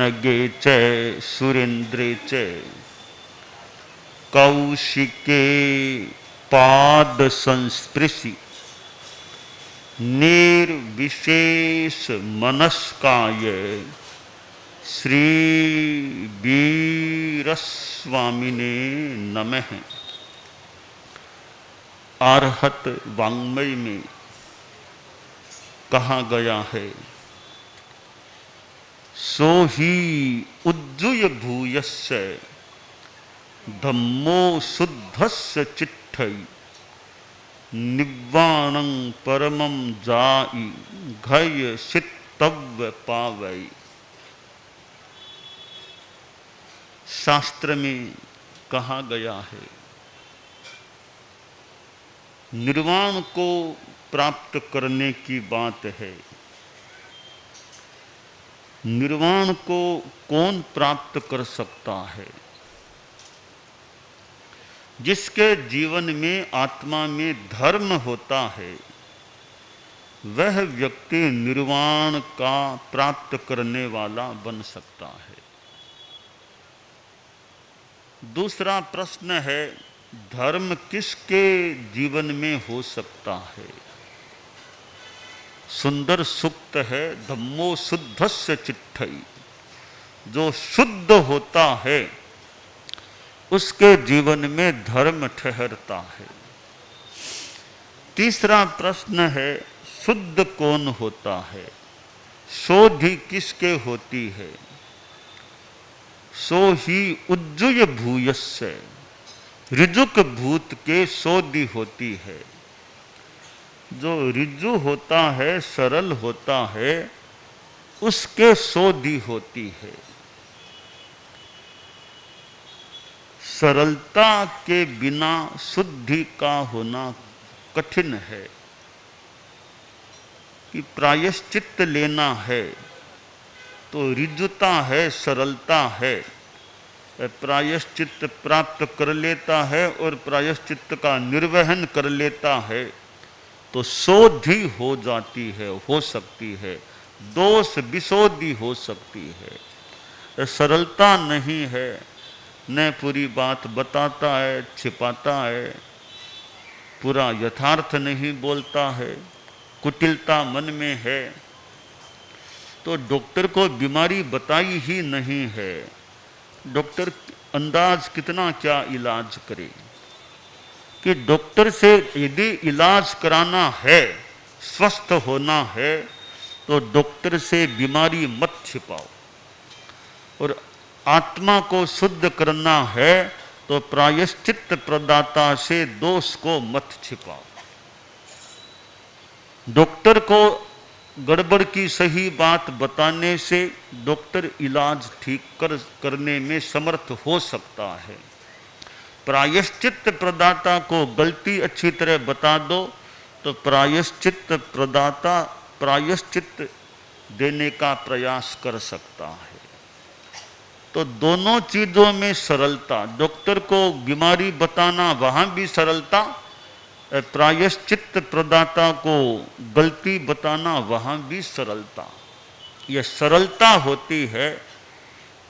नगे च सुरेन्द्रे च कौशिके पाद संस्पृशि निर्विशेष मनस्काय श्री वीरस्वामिने नमः। आर्हत वाङ्मय में कहा गया है, सो ही उज्जुय भूयस्य धम्मो शुद्धस्य चिट्ठै निव्वाणं परमं जाई घय सितव्य पावै। शास्त्र में कहा गया है, निर्वाण को प्राप्त करने की बात है। निर्वाण को कौन प्राप्त कर सकता है? जिसके जीवन में आत्मा में धर्म होता है, वह व्यक्ति निर्वाण का प्राप्त करने वाला बन सकता है। दूसरा प्रश्न है, धर्म किसके जीवन में हो सकता है? सुंदर सूक्त है, धम्मो शुद्धस्य चिट्ठै। जो शुद्ध होता है उसके जीवन में धर्म ठहरता है। तीसरा प्रश्न है, शुद्ध कौन होता है? शोधि किसके होती है? सो ही उज्जुय भूयस्य, ऋजुक भूत के शोधि होती है। जो ऋजु होता है, सरल होता है, उसके शोधि होती है। सरलता के बिना शुद्धि का होना कठिन है। कि प्रायश्चित्त लेना है तो ऋजुता है, सरलता है। प्रायश्चित्त प्राप्त कर लेता है और प्रायश्चित्त का निर्वहन कर लेता है तो शोधि हो जाती है, हो सकती है, दोष विशोधि हो सकती है। सरलता नहीं है, न पूरी बात बताता है, छिपाता है, पूरा यथार्थ नहीं बोलता है, कुटिलता मन में है, तो डॉक्टर को बीमारी बताई ही नहीं है। डॉक्टर अंदाज कितना क्या इलाज करे। कि डॉक्टर से यदि इलाज कराना है, स्वस्थ होना है, तो डॉक्टर से बीमारी मत छिपाओ। और आत्मा को शुद्ध करना है तो प्रायश्चित्त प्रदाता से दोष को मत छिपाओ। डॉक्टर को गड़बड़ की सही बात बताने से डॉक्टर इलाज ठीक करने में समर्थ हो सकता है। प्रायश्चित्त प्रदाता को गलती अच्छी तरह बता दो तो प्रायश्चित्त प्रदाता प्रायश्चित्त देने का प्रयास कर सकता है। तो दोनों चीजों में सरलता, डॉक्टर को बीमारी बताना वहां भी सरलता, प्रायश्चित्त प्रदाता को गलती बताना वहां भी सरलता। यह सरलता होती है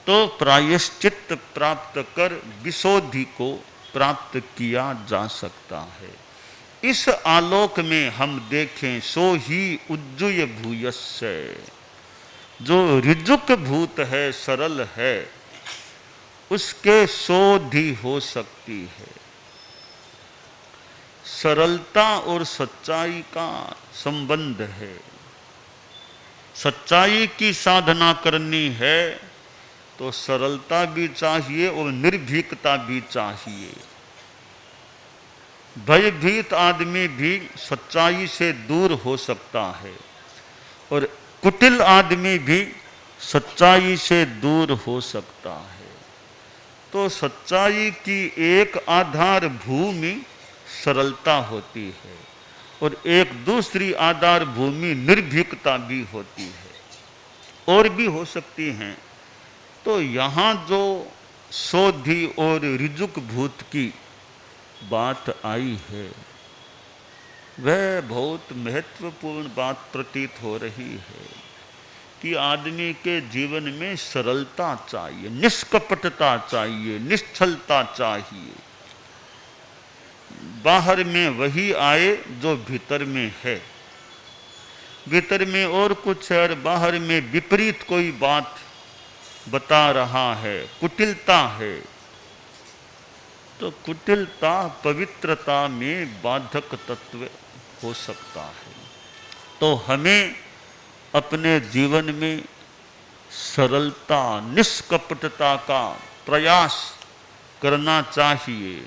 तो प्रायश्चित्त प्राप्त कर विशोधि को प्राप्त किया जा सकता है। इस आलोक में हम देखें, सो ही उज्जुय भूयस्य, जो ऋजुक भूत है, सरल है, उसके शोधि हो सकती है। सरलता और सच्चाई का संबंध है। सच्चाई की साधना करनी है तो सरलता भी चाहिए और निर्भीकता भी चाहिए। भयभीत आदमी भी सच्चाई से दूर हो सकता है और कुटिल आदमी भी सच्चाई से दूर हो सकता है। तो सच्चाई की एक आधार भूमि सरलता होती है और एक दूसरी आधार भूमि निर्भीकता भी होती है, और भी हो सकती हैं। तो यहाँ जो शोधि और ऋजुक भूत की बात आई है वह बहुत महत्वपूर्ण बात प्रतीत हो रही है। कि आदमी के जीवन में सरलता चाहिए, निष्कपटता चाहिए, निश्चलता चाहिए। बाहर में वही आए जो भीतर में है। भीतर में और कुछ है और बाहर में विपरीत कोई बात बता रहा है, कुटिलता है, तो कुटिलता पवित्रता में बाधक तत्व हो सकता है। तो हमें अपने जीवन में सरलता, निष्कपटता का प्रयास करना चाहिए।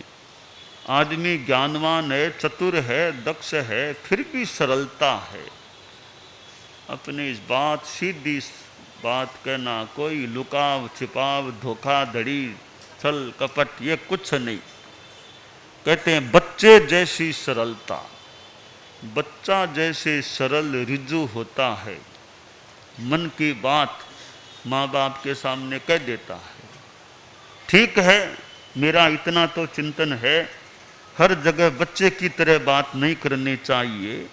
आदमी ज्ञानवान है, चतुर है, दक्ष है, फिर भी सरलता है। अपने इस बात, सीधी बात कहना, कोई लुकाव छिपाव, धोखाधड़ी, छल कपट, ये कुछ नहीं। कहते हैं बच्चे जैसी सरलता, बच्चा जैसे सरल रिजु होता है, मन की बात माँ बाप के सामने कह देता है। ठीक है, मेरा इतना तो चिंतन है, हर जगह बच्चे की तरह बात नहीं करनी चाहिए।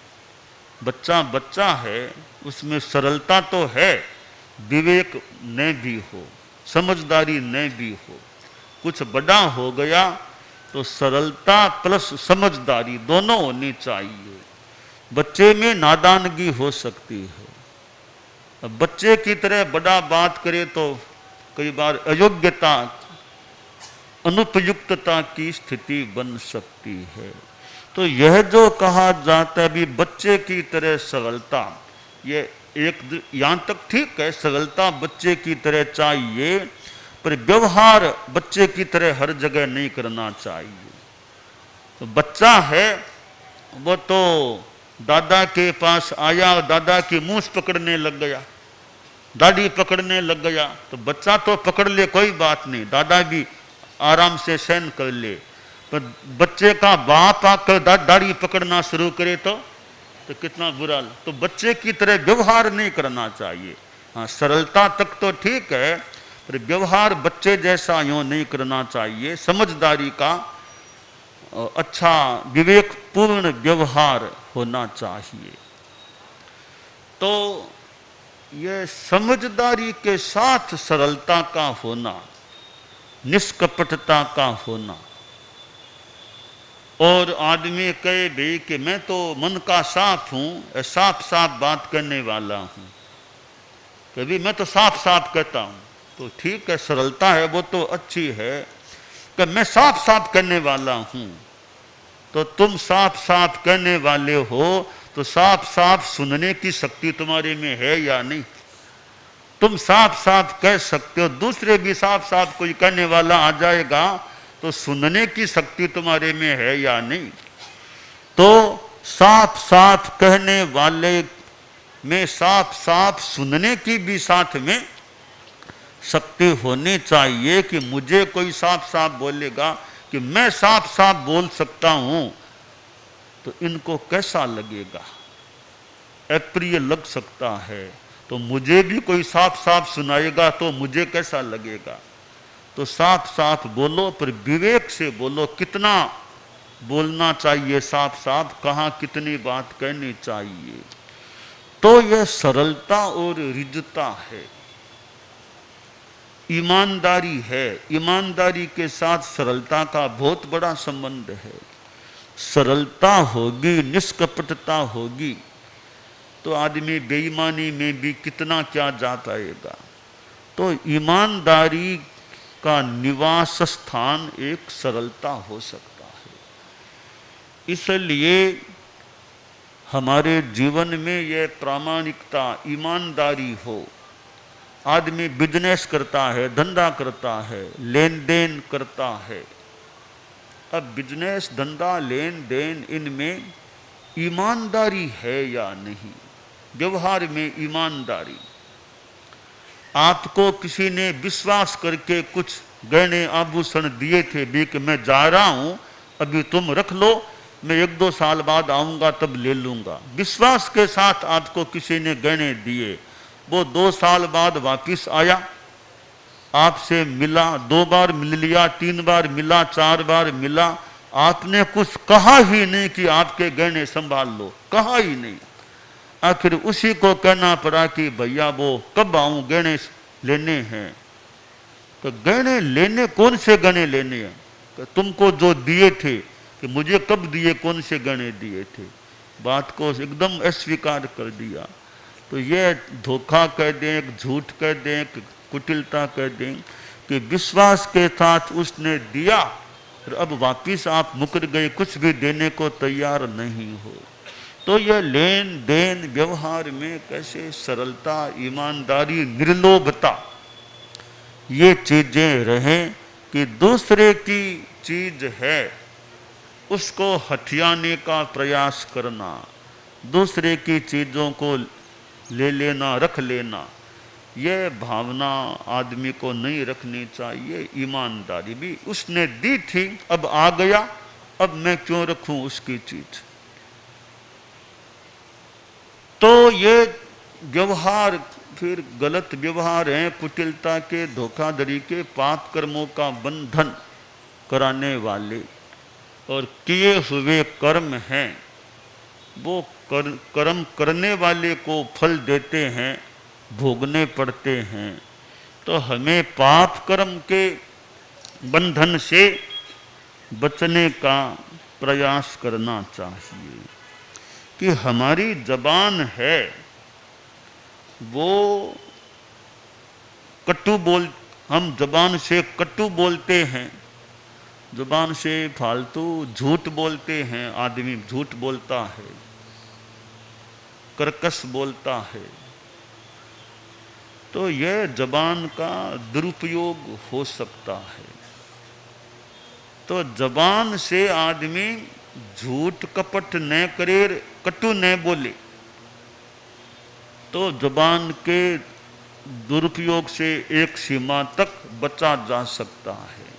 बच्चा बच्चा है, उसमें सरलता तो है, विवेक न भी हो, समझदारी न भी हो। कुछ बड़ा हो गया तो सरलता प्लस समझदारी दोनों होनी चाहिए। बच्चे में नादानगी हो सकती है, अब बच्चे की तरह बड़ा बात करे तो कई बार अयोग्यता, अनुपयुक्तता की स्थिति बन सकती है। तो यह जो कहा जाता है भी बच्चे की तरह सरलता, ये एक यहाँ तक ठीक है, सरलता बच्चे की तरह चाहिए, पर व्यवहार बच्चे की तरह हर जगह नहीं करना चाहिए। तो बच्चा है वो तो दादा के पास आया, दादा की मूंछ पकड़ने लग गया, दाढ़ी पकड़ने लग गया, तो बच्चा तो पकड़ ले कोई बात नहीं, दादा भी आराम से सहन कर ले। पर बच्चे का बाप आकर दाढ़ी पकड़ना शुरू करे तो कितना बुरा। तो बच्चे की तरह व्यवहार नहीं करना चाहिए। हाँ, सरलता तक तो ठीक है, पर व्यवहार बच्चे जैसा यूं नहीं करना चाहिए। समझदारी का अच्छा विवेकपूर्ण व्यवहार होना चाहिए। तो यह समझदारी के साथ सरलता का होना, निष्कपटता का होना। और आदमी कहे भी कि मैं तो मन का साफ हूं, साफ साफ बात करने वाला हूं, कभी मैं तो साफ साफ कहता हूं, तो ठीक है, सरलता है वो तो अच्छी है। कि मैं साफ साफ करने वाला हूं, तो तुम साफ साफ कहने वाले हो तो साफ साफ सुनने की शक्ति तुम्हारे में है या नहीं? तुम साफ साफ कह सकते हो, दूसरे भी साफ साफ कोई कहने वाला आ जाएगा तो सुनने की शक्ति तुम्हारे में है या नहीं? तो साफ साफ कहने वाले में साफ साफ सुनने की भी साथ में शक्ति होनी चाहिए। कि मुझे कोई साफ साफ बोलेगा कि मैं साफ साफ बोल सकता हूं, तो इनको कैसा लगेगा? अप्रिय लग सकता है। तो मुझे भी कोई साफ साफ सुनाएगा तो मुझे कैसा लगेगा? तो साफ साफ बोलो, पर विवेक से बोलो। कितना बोलना चाहिए साफ साफ, कहाँ कितनी बात कहनी चाहिए। तो यह सरलता और रिजता है, ईमानदारी है। ईमानदारी के साथ सरलता का बहुत बड़ा संबंध है। सरलता होगी, निष्कपटता होगी, तो आदमी बेईमानी में भी कितना क्या जा पाएगा। तो ईमानदारी का निवास स्थान एक सरलता हो सकता है। इसलिए हमारे जीवन में यह प्रामाणिकता, ईमानदारी हो। आदमी बिजनेस करता है, धंधा करता है, लेन देन करता है। अब बिजनेस, धंधा, लेन देन, इनमें ईमानदारी है या नहीं? व्यवहार में ईमानदारी। आपको किसी ने विश्वास करके कुछ गहने आभूषण दिए थे भी कि मैं जा रहा हूं, अभी तुम रख लो, मैं 1-2 साल बाद आऊंगा तब ले लूंगा। विश्वास के साथ आपको किसी ने गहने दिए, वो 2 साल बाद वापिस आया, आपसे मिला, 2 बार मिल लिया, 3 बार मिला, 4 बार मिला, आपने कुछ कहा ही नहीं कि आपके गहने संभाल लो, कहा ही नहीं। आखिर उसी को कहना पड़ा कि भैया वो कब आऊं, गहने लेने हैं। तो गहने लेने, कौन से गहने लेने हैं? तो तुमको जो दिए थे, कि मुझे कब दिए, कौन से गहने दिए थे। बात को एकदम अस्वीकार कर दिया। तो ये धोखा कह दें, एक झूठ कह दें, एक कुटिलता कह दें कि विश्वास के साथ उसने दिया और अब वापिस आप मुकर गए, कुछ भी देने को तैयार नहीं हो। तो यह लेन देन व्यवहार में कैसे सरलता, ईमानदारी, निर्लोभता ये चीजें रहें कि दूसरे की चीज है उसको हथियाने का प्रयास करना, दूसरे की चीजों को ले लेना, रख लेना, यह भावना आदमी को नहीं रखनी चाहिए। ईमानदारी भी उसने दी थी, अब आ गया, अब मैं क्यों रखूं उसकी चीज। तो ये व्यवहार फिर गलत व्यवहार है, कुटिलता के, धोखाधड़ी के, पाप कर्मों का बंधन कराने वाले। और किए हुए कर्म हैं वो कर्म करने वाले को फल देते हैं, भोगने पड़ते हैं। तो हमें पाप कर्म के बंधन से बचने का प्रयास करना चाहिए कि हमारी जबान है वो कटु बोल, हम जबान से कटु बोलते हैं, जुबान से फालतू झूठ बोलते हैं, आदमी झूठ बोलता है, कर्कश बोलता है। तो यह जबान का दुरुपयोग हो सकता है। तो जबान से आदमी झूठ कपट न करे, कटु न बोले, तो जबान के दुरुपयोग से एक सीमा तक बचा जा सकता है।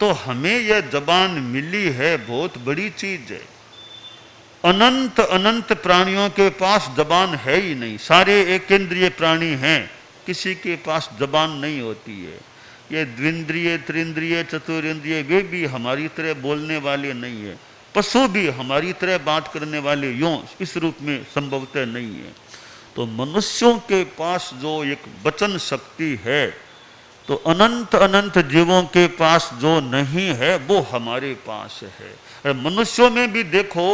तो हमें यह जबान मिली है, बहुत बड़ी चीज है। अनंत अनंत प्राणियों के पास जबान है ही नहीं, सारे एकेंद्रिय प्राणी हैं, किसी के पास जबान नहीं होती है। ये द्विंद्रिय, त्रिंद्रिय, चतुरिंद्रिय वे भी हमारी तरह बोलने वाले नहीं है, पशु भी हमारी तरह बात करने वाले यूं इस रूप में संभवतः नहीं है। तो मनुष्यों के पास जो एक वचन शक्ति है, तो अनंत अनंत जीवों के पास जो नहीं है वो हमारे पास है। मनुष्यों में भी देखो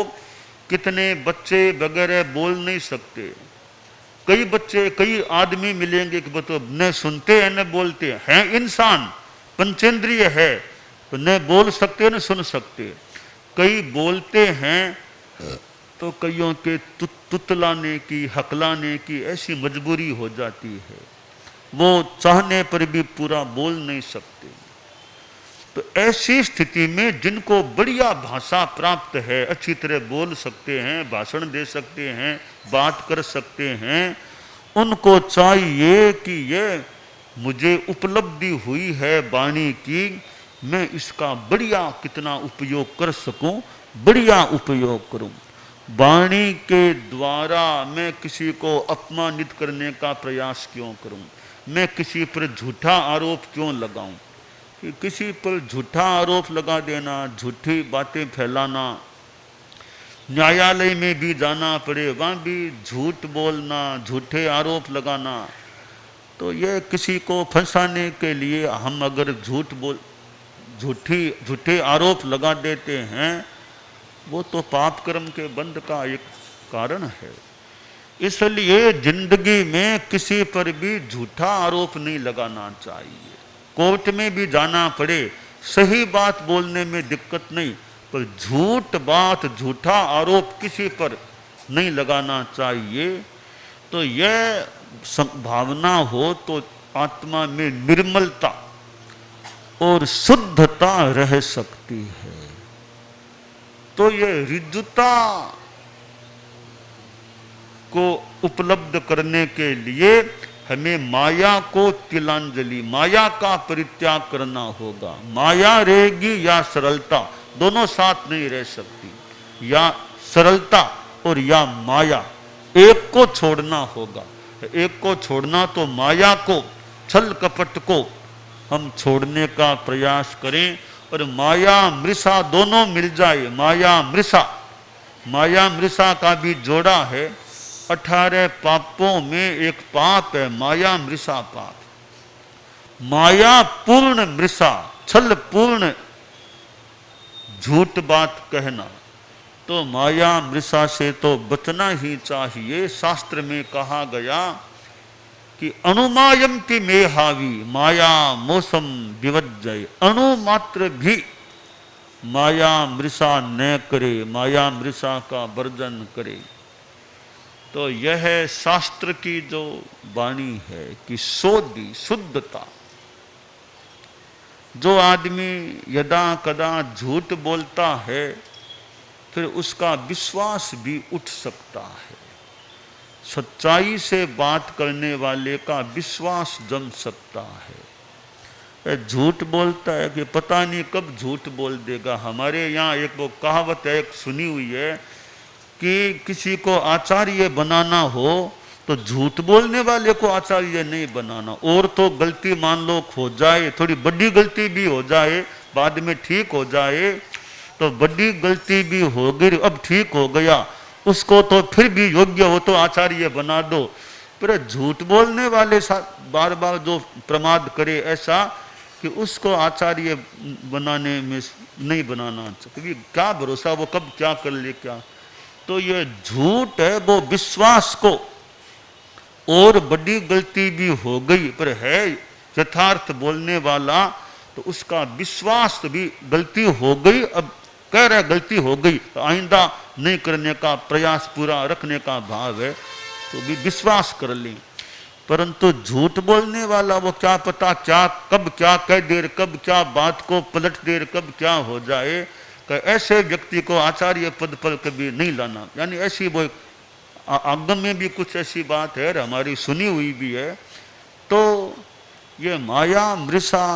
कितने बच्चे वगैरह बोल नहीं सकते। कई बच्चे, कई आदमी मिलेंगे कि वो तो न सुनते हैं न बोलते हैं, इंसान पंचेंद्रिय है तो न बोल सकते न सुन सकते। कई बोलते हैं तो कईयों के तुतलाने की, हकलाने की ऐसी मजबूरी हो जाती है, वो चाहने पर भी पूरा बोल नहीं सकते। तो ऐसी स्थिति में जिनको बढ़िया भाषा प्राप्त है, अच्छी तरह बोल सकते हैं, भाषण दे सकते हैं, बात कर सकते हैं, उनको चाहिए कि ये मुझे उपलब्धि हुई है वाणी की, मैं इसका बढ़िया कितना उपयोग कर सकूं, बढ़िया उपयोग करूं। वाणी के द्वारा मैं किसी को अपमानित करने का प्रयास क्यों करूं, मैं किसी पर झूठा आरोप क्यों लगाऊं। कि किसी पर झूठा आरोप लगा देना, झूठी बातें फैलाना, न्यायालय में भी जाना पड़े वहाँ भी झूठ बोलना, झूठे आरोप लगाना, तो यह किसी को फंसाने के लिए हम अगर झूठे आरोप लगा देते हैं, वो तो पाप कर्म के बंध का एक कारण है। इसलिए जिंदगी में किसी पर भी झूठा आरोप नहीं लगाना चाहिए। कोर्ट में भी जाना पड़े, सही बात बोलने में दिक्कत नहीं, पर झूठ बात, झूठा आरोप किसी पर नहीं लगाना चाहिए। तो यह भावना हो तो आत्मा में निर्मलता और शुद्धता रह सकती है। तो यह ऋजुता को उपलब्ध करने के लिए हमें माया को तिलांजलि, माया का परित्याग करना होगा। माया रहेगी या सरलता, दोनों साथ नहीं रह सकती। या सरलता और या माया, एक को छोड़ना होगा। एक को छोड़ना तो माया को, छल कपट को हम छोड़ने का प्रयास करें, और माया मृषा दोनों मिल जाए। माया मृषा माया मृषा का भी जोड़ा है। 18 पापों में एक पाप है माया मृषा पाप। माया पूर्ण मृषा, छल पूर्ण झूठ बात कहना, तो माया मृषा से तो बचना ही चाहिए। शास्त्र में कहा गया कि अनुमायम की मेहावी माया मौसम विवज्जय, अणु मात्र भी माया मृषा न करे, माया मृषा का वर्जन करे। तो यह शास्त्र की जो वाणी है कि शोधि शुद्धता। जो आदमी यदा कदा झूठ बोलता है फिर उसका विश्वास भी उठ सकता है। सच्चाई से बात करने वाले का विश्वास जम सकता है। झूठ बोलता है कि पता नहीं कब झूठ बोल देगा। हमारे यहाँ एक वो कहावत है, एक सुनी हुई है कि किसी को आचार्य बनाना हो तो झूठ बोलने वाले को आचार्य नहीं बनाना। और तो गलती मान लो हो जाए, थोड़ी बड़ी गलती भी हो जाए, बाद में ठीक हो जाए, तो बड़ी गलती भी हो गई, अब ठीक हो गया, उसको तो फिर भी योग्य हो तो आचार्य बना दो। पर झूठ बोलने वाले बार बार जो प्रमाद करे ऐसा कि उसको आचार्य बनाने में नहीं बनाना चाहिए। क्या भरोसा वो कब क्या कर ले क्या। तो ये झूठ है वो विश्वास को, और बड़ी गलती भी हो गई पर है यथार्थ बोलने वाला तो उसका विश्वास भी गलती हो गई, अब कह रहा गलती हो गई तो आइंदा नहीं करने का प्रयास पूरा रखने का भाव है तो भी विश्वास कर लें। परंतु झूठ बोलने वाला वो क्या पता क्या कब क्या कह दे, कब क्या बात को पलट दे, कब क्या हो जाए। ऐसे व्यक्ति को आचार्य पद पर कभी नहीं लाना। यानी ऐसी वो आगम में भी कुछ ऐसी बात है, हमारी सुनी हुई भी है। तो ये माया मृषा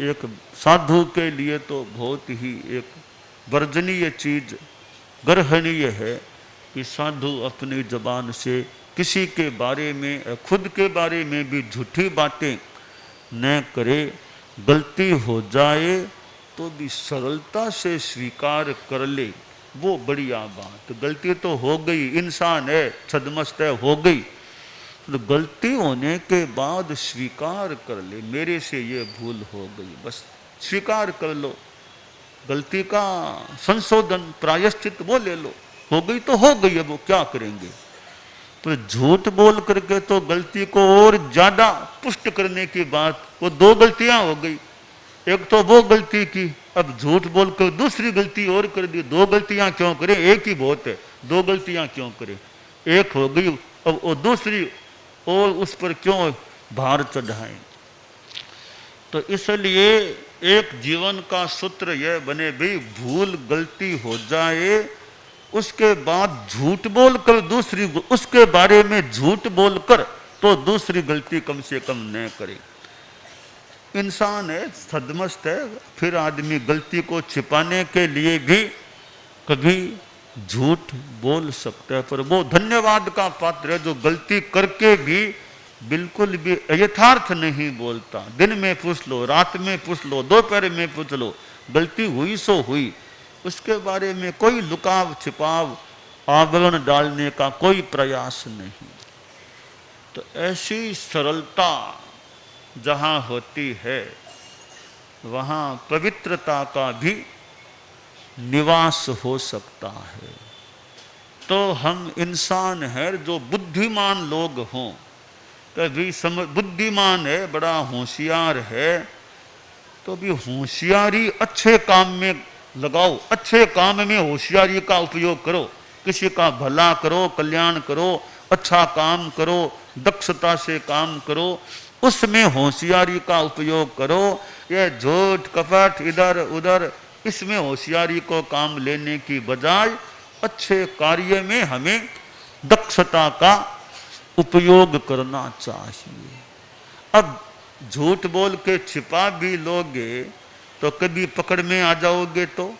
एक साधु के लिए तो बहुत ही एक वर्जनीय चीज, ग्रहणीय है कि साधु अपनी जबान से किसी के बारे में, खुद के बारे में भी झूठी बातें न करे। गलती हो जाए तो भी सरलता से स्वीकार कर ले, वो बढ़िया बात। गलती तो हो गई, इंसान है, छदमस्त है, हो गई, तो गलती होने के बाद स्वीकार कर ले, मेरे से ये भूल हो गई, बस स्वीकार कर लो। गलती का संशोधन प्रायश्चित वो ले लो, हो गई तो हो गई, अब वो क्या करेंगे। तो झूठ बोल करके तो गलती को और ज्यादा पुष्ट करने की बात, वो दो गलतियां हो गई। एक तो वो गलती की, अब झूठ बोल कर दूसरी गलती और कर दी। दो गलतियां क्यों करें, एक ही बहुत है, दो गलतियां क्यों करें। एक हो गई अब वो दूसरी और उस पर क्यों भार चढ़ाएं। तो इसलिए एक जीवन का सूत्र यह बने भी, भूल गलती हो जाए उसके बाद झूठ बोलकर दूसरी, उसके बारे में झूठ बोलकर तो दूसरी गलती कम से कम न करे। इंसान है, छदमस्त है, फिर आदमी गलती को छिपाने के लिए भी कभी झूठ बोल सकता है, पर वो धन्यवाद का पात्र है जो गलती करके भी बिल्कुल भी यथार्थ नहीं बोलता। दिन में पूछ लो, रात में पूछ लो, दोपहर में पूछ लो, गलती हुई सो हुई, उसके बारे में कोई लुकाव छिपाव आवरण डालने का कोई प्रयास नहीं। तो ऐसी सरलता जहाँ होती है वहाँ पवित्रता का भी निवास हो सकता है। तो हम इंसान हैं, जो बुद्धिमान लोग हों, कभी बुद्धिमान है, बड़ा होशियार है, तो भी होशियारी अच्छे काम में लगाओ, अच्छे काम में होशियारी का उपयोग करो, किसी का भला करो, कल्याण करो, अच्छा काम करो, दक्षता से काम करो, उसमें होशियारी का उपयोग करो। यह झूठ कपट इधर उधर, इसमें होशियारी को काम लेने की बजाय अच्छे कार्य में हमें दक्षता का उपयोग करना चाहिए। अब झूठ बोल के छिपा भी लोगे तो कभी पकड़ में आ जाओगे, तो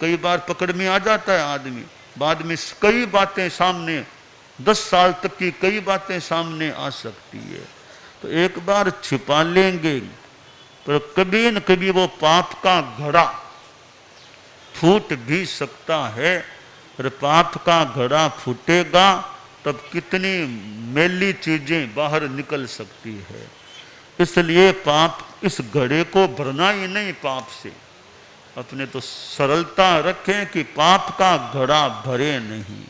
कई बार पकड़ में आ जाता है आदमी, बाद में कई बातें सामने, 10 साल तक की कई बातें सामने आ सकती है। तो एक बार छिपा लेंगे पर कभी न कभी वो पाप का घड़ा फूट भी सकता है। और पाप का घड़ा फूटेगा तब कितनी मैली चीजें बाहर निकल सकती है। इसलिए पाप, इस घड़े को भरना ही नहीं पाप से, अपने तो सरलता रखें कि पाप का घड़ा भरे नहीं।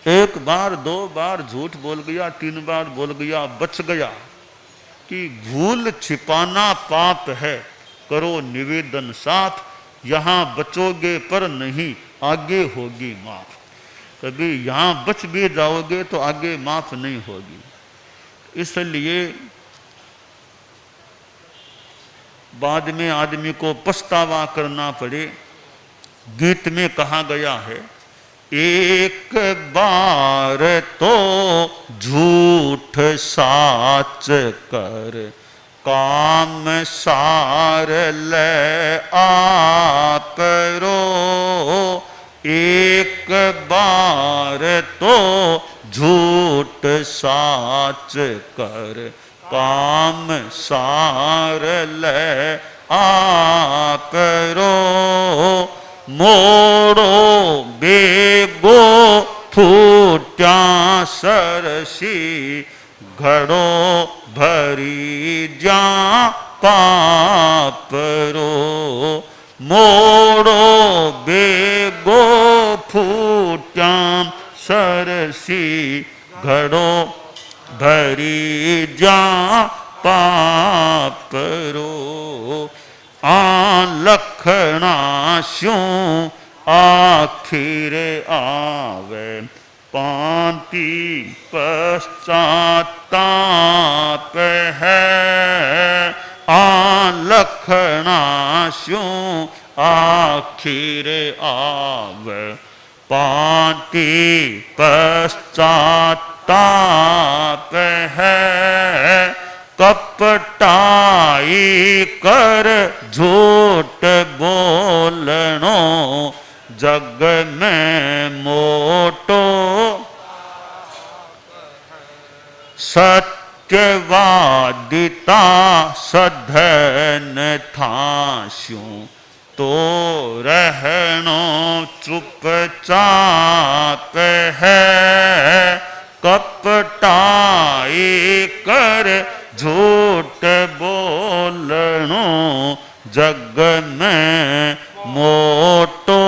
एक बार 2 बार झूठ बोल गया, 3 बार बोल गया, बच गया कि भूल छिपाना पाप है, करो निवेदन साफ, यहां बचोगे पर नहीं आगे होगी माफ। कभी यहां बच भी जाओगे तो आगे माफ नहीं होगी। इसलिए बाद में आदमी को पछतावा करना पड़े। गीत में कहा गया है, एक बार तो झूठ साच कर, काम सार ले आप रो। एक बार तो झूठ साच कर, काम सार ले आप रो। मोड़ो बेगो फूट्या सरसी, घड़ो भरी जा पाप रो। मोड़ो बेगो फूट्या सरसी, घड़ो भरी जा पाप रो। लखना स्यों आखिर आवे, पांति पश्चाताप है। लखना स्यों आखिर आवे, पांति पश्चाताप है। कपटाई कर झूठ बोलनो, जग में मोटो सत्यवादिता सधन थास्यूं। तो रहनो चुपचाप है, कपटाई कर झूठ बोलनो, जग में मोटो